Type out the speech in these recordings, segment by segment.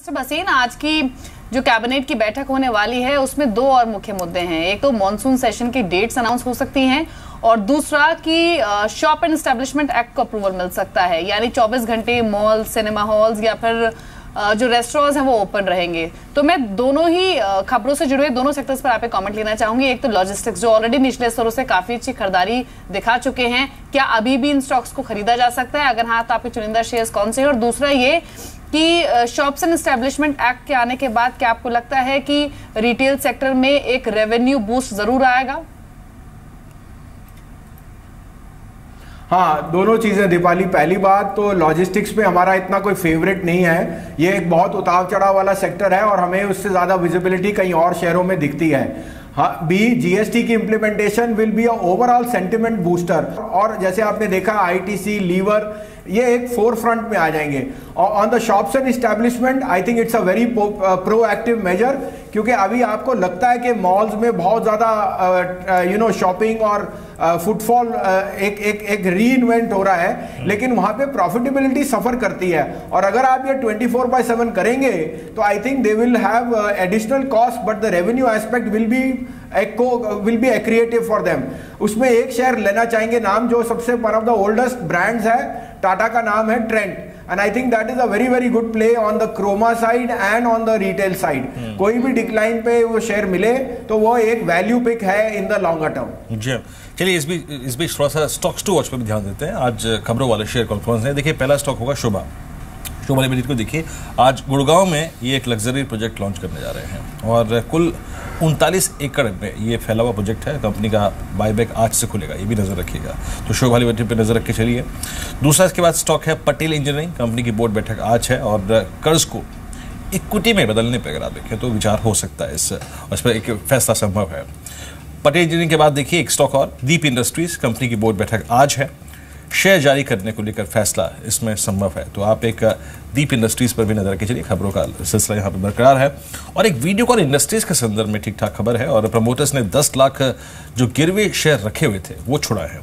Mister Bhasin, आज की जो कैबिनेट की बैठक होने वाली है उसमें दो और मुख्य मुद्दे हैं। एक तो मॉनसून सेशन की डेट्स अनाउंस हो सकती हैं और दूसरा कि शॉप एंड एस्टेब्लिशमेंट एक्ट को अप्रूवल मिल सकता है, यानी 24 घंटे मॉल, सिनेमा हॉल्स या फिर जो रेस्टोरेंट्स हैं वो ओपन रहेंगे। तो मैं दोनों ही खबरों से जुड़े दोनों सेक्टर्स पर आप कमेंट लेना चाहूंगी। एक तो लॉजिस्टिक्स, जो ऑलरेडी निचले स्तरों से काफी अच्छी खरीदारी दिखा चुके हैं, क्या अभी भी इन स्टॉक्स को खरीदा जा सकता है? अगर हाँ तो आपके चुनिंदा शेयर्स कौन से हैं? और दूसरा ये कि शॉप्स एंड एस्टेब्लिशमेंट एक्ट के आने के बाद क्या आपको लगता है कि रिटेल सेक्टर में एक रेवेन्यू बूस्ट जरूर आएगा? हाँ, दोनों चीज़ें दीपाली। पहली बात तो लॉजिस्टिक्स पे हमारा इतना कोई फेवरेट नहीं है, ये एक बहुत उतार चढ़ाव वाला सेक्टर है और हमें उससे ज़्यादा विजिबिलिटी कहीं और शहरों में दिखती है। हाँ, जीएसटी की implementation will be a overall sentiment booster, और जैसे आपने देखा आईटीसी, लीवर, ये एक फोर फ्रंट में आ जाएंगे। और on the shops and establishment I think it's a very proactive measure, क्योंकि अभी आपको लगता है कि मॉल्स में बहुत ज़्यादा शॉपिंग और फुटफॉल एक री इन्वेंट हो रहा है, लेकिन वहाँ पे प्रॉफिटेबिलिटी सफ़र करती है। और अगर आप ये 24/7 करेंगे तो I think they will have additional cost, but the revenue aspect will be accretive for them. उसमें एक शेयर लेना चाहेंगे, नाम जो सबसे one of the oldest brands है, टाटा का नाम है Trent, and I think that is a very very good play on the Croma side and on the retail side. कोई भी डिक्लाइन पे वो शेयर मिले तो वो एक वैल्यू पिक है इन द लॉन्गर टर्म। जी चलिए, इस बीच थोड़ा सा स्टॉक्स टू वॉच पे भी ध्यान देते हैं। आज खबरों वाले शेयर कॉन्फ्रेंस है। देखिए, पहला स्टॉक होगा शोभा लिमिटेड को। देखिए, आज गुड़गांव में ये एक लग्जरी प्रोजेक्ट लॉन्च करने जा रहे हैं और कुल 39 एकड़ में ये फैला हुआ प्रोजेक्ट है। कंपनी का बायबैक आज से खुलेगा, ये भी नजर रखिएगा, तो शोभा लिमिटेड पे नजर रख के चलिए। दूसरा इसके बाद स्टॉक है पटेल इंजीनियरिंग। कंपनी की बोर्ड बैठक आज है और कर्ज को इक्विटी में बदलने पर अगर आप देखें तो विचार हो सकता है, इस पर एक फैसला संभव है। पटेल इंजीनियरिंग के बाद देखिए एक स्टॉक और दीप इंडस्ट्रीज। कंपनी की बोर्ड बैठक आज है, शेयर जारी करने को लेकर फैसला इसमें संभव है, तो आप एक दीप इंडस्ट्रीज पर भी नजर रखिए। चलिए, खबरों का सिलसिला यहाँ पर बरकरार है और एक वीडियोकॉन इंडस्ट्रीज के संदर्भ में ठीक ठाक खबर है और प्रमोटर्स ने 10 लाख जो गिरवे शेयर रखे हुए थे वो छुड़ाए हैं।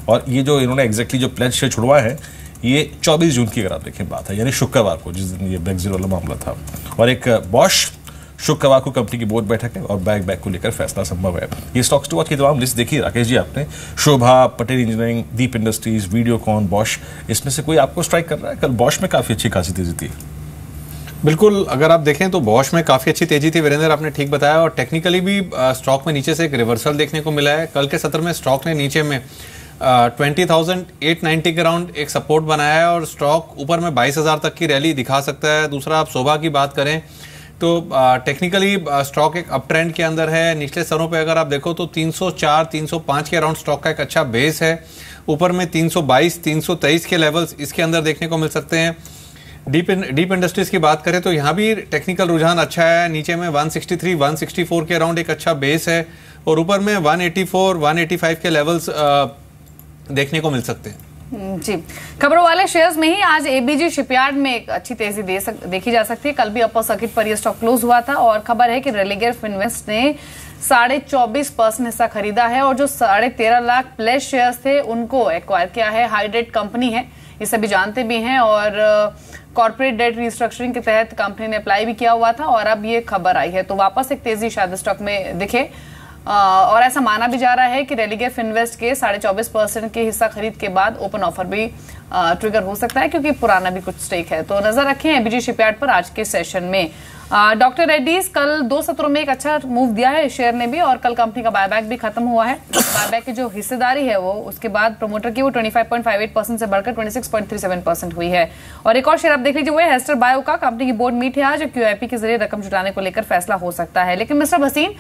और ये जो इन्होंने एग्जैक्टली जो प्लेज शेयर छुड़वाए हैं ये 24 जून की अगर आप देखें बात है, यानी शुक्रवार को, जिस दिन ये ब्रेक्सिट वाला मामला था। और एक बॉश शुक्रवार को कंपनी की बोर्ड बैठक है और बैक को लेकर फैसला संभव है। ये स्टॉक्स टू वॉच की तमाम लिस्ट देखिए राकेश जी आपने, शोभा, पटेल इंजीनियरिंग, दीप इंडस्ट्रीज, वीडियोकॉन, बॉश, इसमें से कोई आपको स्ट्राइक कर रहा है? कल बॉश में काफी अच्छी खासी तेजी थी। बिल्कुल, अगर आप देखें तो बॉश में काफ़ी अच्छी तेजी थी, वीरेंद्र आपने ठीक बताया, और टेक्निकली भी स्टॉक में नीचे से एक रिवर्सल देखने को मिला है। कल के सत्र में स्टॉक ने नीचे में 20,890 के अराउंड एक सपोर्ट बनाया है और स्टॉक ऊपर में 22,000 तक की रैली दिखा सकता है। दूसरा, आप शोभा की बात करें तो टेक्निकली स्टॉक एक अप ट्रेंड के अंदर है। निचले स्तरों पे अगर आप देखो तो 304, 305 के अराउंड स्टॉक का एक अच्छा बेस है। ऊपर में 322, 323 के लेवल्स इसके अंदर देखने को मिल सकते हैं। डीप इंडस्ट्रीज की बात करें तो यहाँ भी टेक्निकल रुझान अच्छा है। नीचे में 163, 164 के अराउंड एक अच्छा बेस है और ऊपर में 184, 185 के लेवल्स देखने को मिल सकते हैं। जी, खबरों वाले शेयर्स में ही आज एबीजी शिपयार्ड में एक अच्छी तेजी देखी जा सकती है। कल भी अपर सर्किट पर यह स्टॉक क्लोज हुआ था और खबर है कि रेलिगेयर फिनवेस्ट ने 24.5% हिस्सा खरीदा है और जो 13.5 लाख प्लेस शेयर्स थे उनको एक्वायर किया है। हाई डेट कंपनी है, ये सभी जानते भी हैं, और कॉर्पोरेट डेट रिस्ट्रक्चरिंग के तहत कंपनी ने अप्लाई भी किया हुआ था और अब ये खबर आई है तो वापस एक तेजी शायद स्टॉक में दिखे। और ऐसा माना भी जा रहा है कि रेलिगेयर फिनवेस्ट के 24.5% के हिस्सा खरीद के बाद ओपन ऑफर भी ट्रिगर हो सकता है, क्योंकि पुराना भी कुछ स्टेक है। तो नजर रखें एबीजी शिपयार्ड पर आज के सेशन में। डॉक्टर रेड्डीज कल 2 सत्रों में एक अच्छा मूव दिया है शेयर ने भी, और कल कंपनी का बायबैक भी खत्म हुआ है। बायबैक की जो हिस्सेदारी है वो उसके बाद प्रमोटर की वो 25.58% से बढ़कर 26.37% हुई है। और एक और शेयर आप देख लीजिए, वो है हेस्टर बायो का। कंपनी की बोर्ड मीट है आज, क्यूआईपी के जरिए रकम जुटाने को लेकर फैसला हो सकता है। लेकिन मिस्टर भसीन,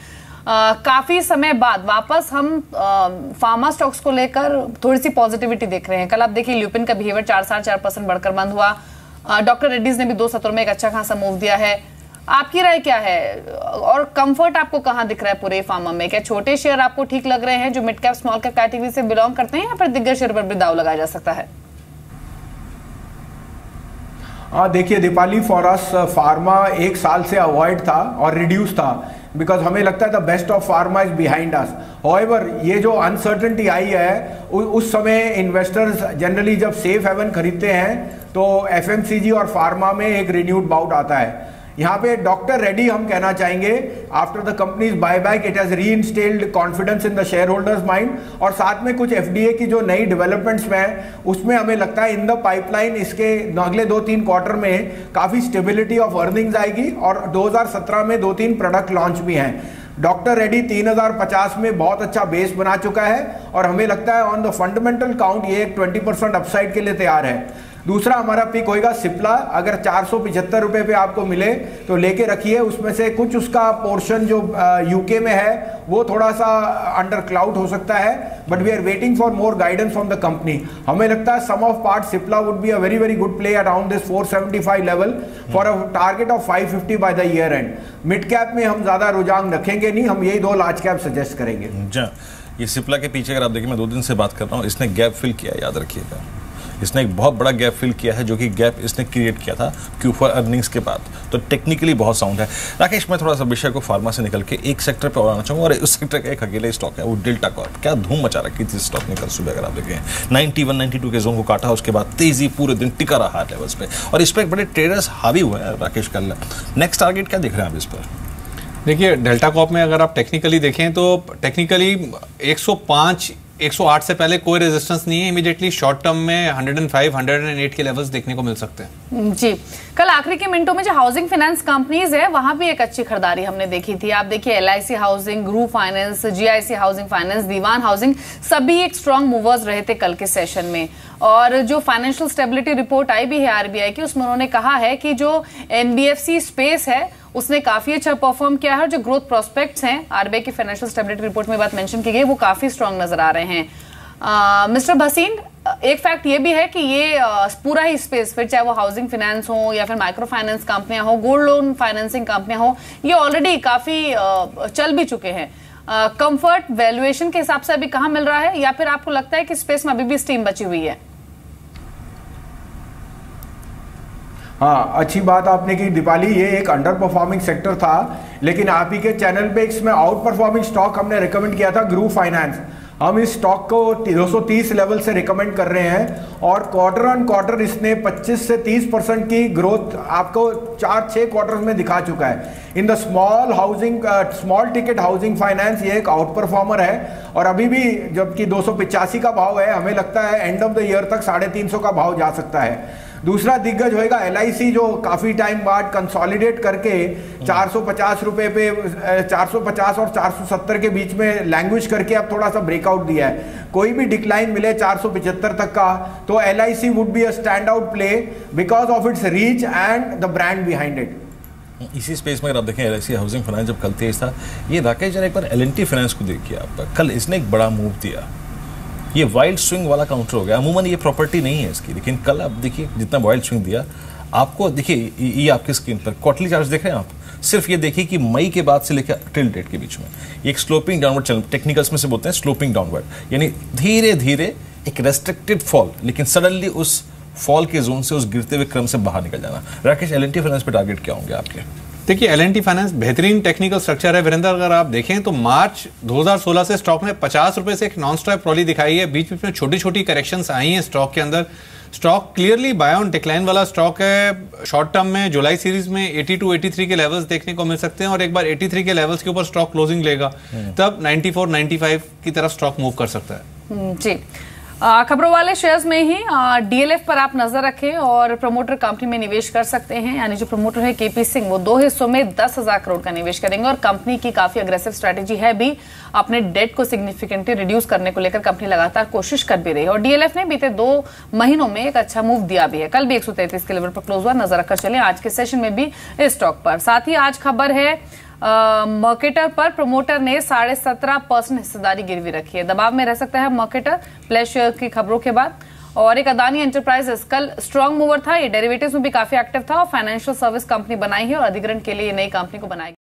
काफी समय बाद वापस हम फार्मा स्टॉक्स को लेकर थोड़ी सी पॉजिटिविटी देख रहे हैं। कल आप देखिए ल्यूपिन का बिहेवियर 4.4% बढ़कर बंद हुआ। डॉक्टर रेड्डीज ने भी 2 सत्रों में एक अच्छा खासा मूव दिया है। आपकी राय क्या है और कंफर्ट आपको कहां दिख रहा है पूरे फार्मा में? क्या छोटे शेयर आपको ठीक लग रहे हैं जो mid cap small cap category से बिलोंग करते हैं, या फिर दिग्गज शेयर पर भी दाव लगाया जा सकता है? देखिए दीपाली, फॉर अस फार्मा एक साल से अवॉइड था और रिड्यूस था, बिकॉज हमें लगता है the best of pharma is behind us. However, ये जो अनसर्टेनिटी आई है उस समय इन्वेस्टर्स जनरली जब सेफ हेवन खरीदते हैं तो एफएमसीजी और फार्मा में एक रिन्यूड बाउट आता है। यहाँ पे डॉक्टर रेड्डी हम कहना चाहेंगे, after the companies buyback it has reinstalled confidence in the share holders mind, और साथ में कुछ एफडीए की जो नई डेवलपमेंट्स में है उसमें हमें लगता है इन द पाइपलाइन इसके अगले 2-3 क्वार्टर में काफी स्टेबिलिटी ऑफ अर्निंग्स आएगी, और 2017 में 2-3 प्रोडक्ट लॉन्च भी हैं। डॉक्टर रेड्डी 3050 में बहुत अच्छा बेस बना चुका है और हमें लगता है ऑन द फंडामेंटल काउंट ये एक 20% अपसाइड के लिए तैयार है। दूसरा हमारा पिक होएगा सिप्ला, अगर 475 रुपए पे आपको मिले तो लेके रखिए, उसमें से कुछ उसका पोर्शन जो यूके में है वो थोड़ा सा अंडर क्लाउड हो सकता है, but we are waiting for more guidance from the company. हमें लगता है some of part Cipla would be a very very good play around this 475 level for a target of 550 by the year end. Mid cap में हम ज्यादा रुझान रखेंगे नहीं, हम यही 2 लार्ज कैप सजेस्ट करेंगे। ये सिप्ला के पीछे अगर आप देखिए, मैं 2 दिन से बात कर रहा हूँ, इसने गैप फिल किया, याद रखिएगा, इसने एक बहुत बड़ा गैप फिल किया है, जो कि गैप इसने क्रिएट किया था Q4 अर्निंग्स के बाद, तो टेक्निकली बहुत साउंड है। राकेश, मैं थोड़ा सा विषय को फार्मा से निकल के एक सेक्टर पे और आना चाहूँगा, और उस सेक्टर का एक अकेले स्टॉक है, वो डेल्टा कॉर्प। क्या धूम मचा रखी थी स्टॉक ने कल सुबह, अगर आप देखें 91-92 के जोन को काटा, उसके बाद तेजी पूरे दिन टिका रहा लेवल्स पे, और इस पर एक बड़े ट्रेडर्स हावी हुए हैं। राकेश, कल नेक्स्ट टारगेट क्या दिख रहे हैं आप इस पर? देखिए, डेल्टा कॉर्प में अगर आप टेक्निकली देखें तो टेक्निकली 105 108 से पहले कोई रेजिस्टेंस नहीं है। इमीडिएटली शॉर्ट टर्म में 105 108 के लेवल्स देखने को मिल सकते हैं। जी, कल आखिरी के मिनटों में जो हाउसिंग फाइनेंस कंपनीज है वहां भी एक अच्छी खरीदारी हमने देखी थी। आप देखिए LIC हाउसिंग, ग्रू फाइनेंस, GIC हाउसिंग फाइनेंस, दीवान हाउसिंग, सभी एक स्ट्रॉन्ग मूवर्स रहे थे कल के सेशन में। और जो फाइनेंशियल स्टेबिलिटी रिपोर्ट आई भी है RBI की, उसमें उन्होंने कहा है कि जो NBFC स्पेस है उसने काफी अच्छा परफॉर्म किया है, और जो ग्रोथ प्रोस्पेक्ट्स हैं RBI की फाइनेंशियल स्टेबिलिटी रिपोर्ट में बात मेंशन की गई, वो काफी स्ट्रांग नजर आ रहे हैं। मिस्टर भसीन, एक फैक्ट ये भी है कि ये पूरा ही स्पेस, फिर चाहे वो हाउसिंग फाइनेंस हो या फिर माइक्रो फाइनेंस कंपनियां हो, गोल्ड लोन फाइनेंसिंग कंपनियां हो, ये ऑलरेडी काफी चल भी चुके हैं। कंफर्ट वैल्यूएशन के हिसाब से अभी कहां मिल रहा है, या फिर आपको लगता है कि स्पेस में अभी भी स्टीम बची हुई है? हाँ, अच्छी बात आपने की दीपाली, ये एक अंडर परफॉर्मिंग सेक्टर था, लेकिन आप ही के चैनल पे इसमें आउट परफॉर्मिंग स्टॉक हमने रिकमेंड किया था, ग्रू फाइनेंस। हम इस स्टॉक को 230 लेवल से रिकमेंड कर रहे हैं, और क्वार्टर ऑन क्वार्टर इसने 25 से 30% की ग्रोथ आपको 4-6 क्वार्टर्स में दिखा चुका है। In the small ticket housing finance ये एक आउट परफॉर्मर है, और अभी भी जबकि 285 का भाव है, हमें लगता है एंड ऑफ द ईयर तक 350 का भाव जा सकता है। दूसरा दिग्गज होएगा LIC, जो काफी टाइम बाद कंसोलिडेट करके 450 रुपए पे 450 और 470 के बीच में लैंग्वेज करके अब थोड़ा सा ब्रेकआउट दिया है। कोई भी डिक्लाइन मिले 475 तक का, तो LIC would be a stand out play because of its reach and the brand behind it. इसी स्पेस में अगर आप देखें LIC हाउसिंग फाइनेंस जब कल तेज था, ये राकेश जरा एक बार L&T फाइनेंस को देखिए आप, कल इसने एक बड़ा मूव दिया, ये वाइल्ड स्विंग वाला काउंटर हो गया। अमूमन ये प्रॉपर्टी नहीं है इसकी, लेकिन कल आप देखिए जितना वाइल्ड स्विंग दिया आपको, देखिए ये आपकी स्क्रीन पर क्वार्टरली चार्ट देख रहे हैं आप, सिर्फ ये देखिए कि मई के बाद से लेकर टिल डेट के बीच में ये एक स्लोपिंग डाउनवर्ड चैनल, टेक्निकल्स में से बोलते हैं स्लोपिंग डाउनवर्ड, यानी धीरे धीरे एक रेस्ट्रिक्टेड फॉल, लेकिन सडनली उस फॉल के जोन से, उस गिरते हुए क्रम से बाहर निकल जाना। राकेश, L&T फाइनेंस पे टारगेट क्या होंगे आपके? देखिए, L&T फाइनेंस बेहतरीन टेक्निकल स्ट्रक्चर है वीरेंद्र। अगर आप देखें तो मार्च 2016 से स्टॉक ने 50 रुपए से एक नॉन स्टॉप रैली दिखाई है, बीच बीच में छोटी छोटी करेक्शंस आई हैं स्टॉक के अंदर। Stock clearly buy on decline वाला स्टॉक है। शॉर्ट टर्म में जुलाई सीरीज में 82-83 के लेवल्स देखने को मिल सकते हैं, और एक बार 83 के लेवल्स के ऊपर स्टॉक क्लोजिंग लेगा तब 94-95 की तरफ स्टॉक मूव कर सकता है। जी, खबरों वाले शेयर्स में ही DLF पर आप नजर रखें और प्रमोटर कंपनी में निवेश कर सकते हैं। यानी जो प्रमोटर है KP सिंह, वो 2 हिस्सों में 10,000 करोड़ का निवेश करेंगे, और कंपनी की काफी अग्रेसिव स्ट्रैटेजी है भी, अपने डेट को सिग्निफिकेंटली रिड्यूस करने को लेकर कंपनी लगातार कोशिश कर भी रही है। और DLF ने बीते 2 महीनों में एक अच्छा मूव दिया भी है। कल भी 133 के लेवल पर क्लोज हुआ, नजर रखकर चले आज के सेशन में भी इस स्टॉक पर। साथ ही आज खबर है मर्केटर पर, प्रमोटर ने 17.5% हिस्सेदारी गिरवी रखी है। दबाव में रह सकता है मर्केटर प्लेस शेयर की खबरों के बाद। और एक अदानी एंटरप्राइजेस कल स्ट्रॉन्ग मूवर था, ये डेरिवेटिव्स में भी काफी एक्टिव था, और फाइनेंशियल सर्विस कंपनी बनाई है, और अधिग्रहण के लिए नई कंपनी को बनाई।